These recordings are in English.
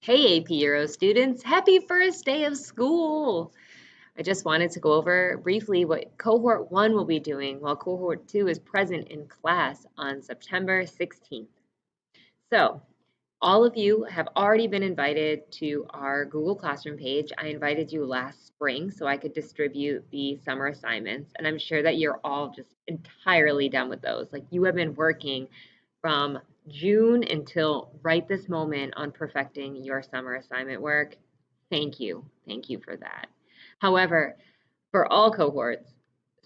Hey AP Euro students, happy first day of school! I just wanted to go over briefly what Cohort 1 will be doing while Cohort 2 is present in class on September 16th. So, all of you have already been invited to our Google Classroom page. I invited you last spring so I could distribute the summer assignments, and I'm sure that you're all just entirely done with those. Like you have been working from June until right this moment on perfecting your summer assignment work. Thank you. Thank you for that. However, for all cohorts,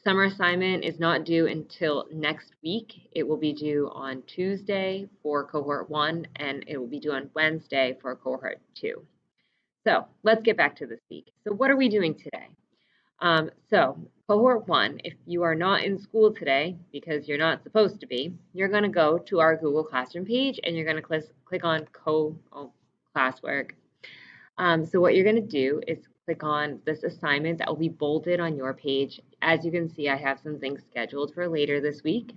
summer assignment is not due until next week. It will be due on Tuesday for cohort 1 and it will be due on Wednesday for cohort 2. So let's get back to this week. So what are we doing today? So cohort 1, if you are not in school today because you're not supposed to be, you're going to go to our Google Classroom page and you're going to click on classwork. So what you're going to do is click on this assignment that will be bolded on your page. As you can see, I have some things scheduled for later this week.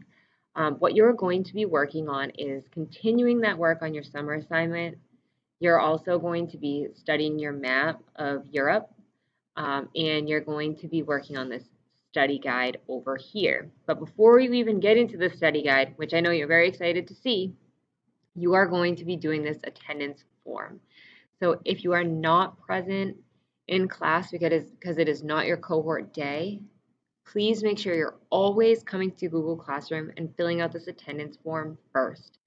What you're going to be working on is continuing that work on your summer assignment. You're also going to be studying your map of Europe, and you're going to be working on this study guide over here. But before you even get into the study guide, which I know you're very excited to see, you are going to be doing this attendance form. So if you are not present in class because it is not your cohort day, please make sure you're always coming to Google Classroom and filling out this attendance form first.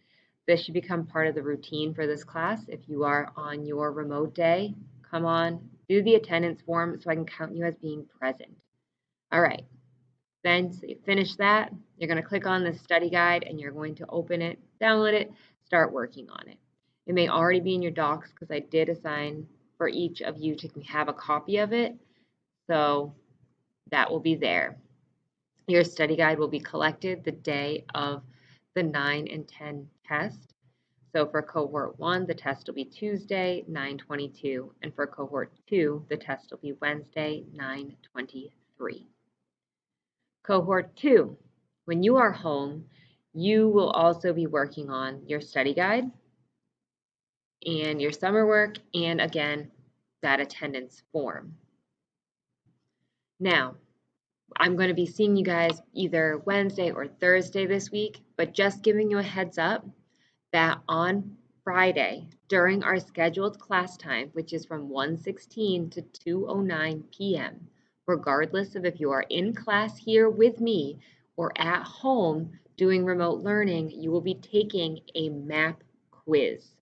This should become part of the routine for this class. If you are on your remote day, come on, do the attendance form so I can count you as being present. All right, then so you finish that, you're going to click on the study guide and you're going to open it, download it, start working on it. It may already be in your docs because I did assign for each of you to have a copy of it. So that will be there. Your study guide will be collected the day of the 9 and 10 test. So for cohort 1, the test will be Tuesday, 9/22, and for cohort 2, the test will be Wednesday, 9/23. Cohort 2, when you are home, you will also be working on your study guide and your summer work, and again, that attendance form. Now, I'm going to be seeing you guys either Wednesday or Thursday this week, but just giving you a heads up that on Friday, during our scheduled class time, which is from 1:16 to 2:09 p.m., regardless of if you are in class here with me or at home doing remote learning, you will be taking a map quiz.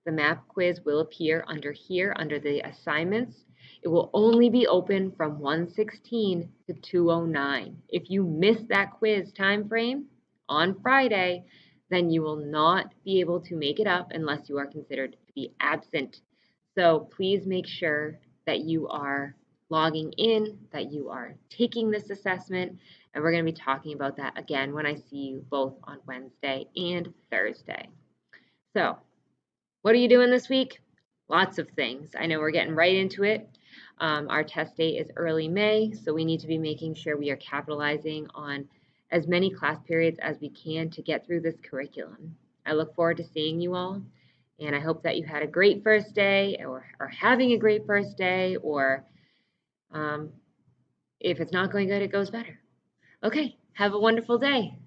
The map quiz will appear under here under the assignments. It will only be open from 1:16 to 2:09. If you miss that quiz time frame on Friday, then you will not be able to make it up unless you are considered to be absent. So please make sure that you are logging in, that you are taking this assessment, and we're going to be talking about that again when I see you both on Wednesday and Thursday. So what are you doing this week? Lots of things. I know we're getting right into it. Our test date is early May, so we need to be making sure we are capitalizing on as many class periods as we can to get through this curriculum. I look forward to seeing you all, and I hope that you had a great first day or are having a great first day, or if it's not going good, it goes better. Okay, have a wonderful day.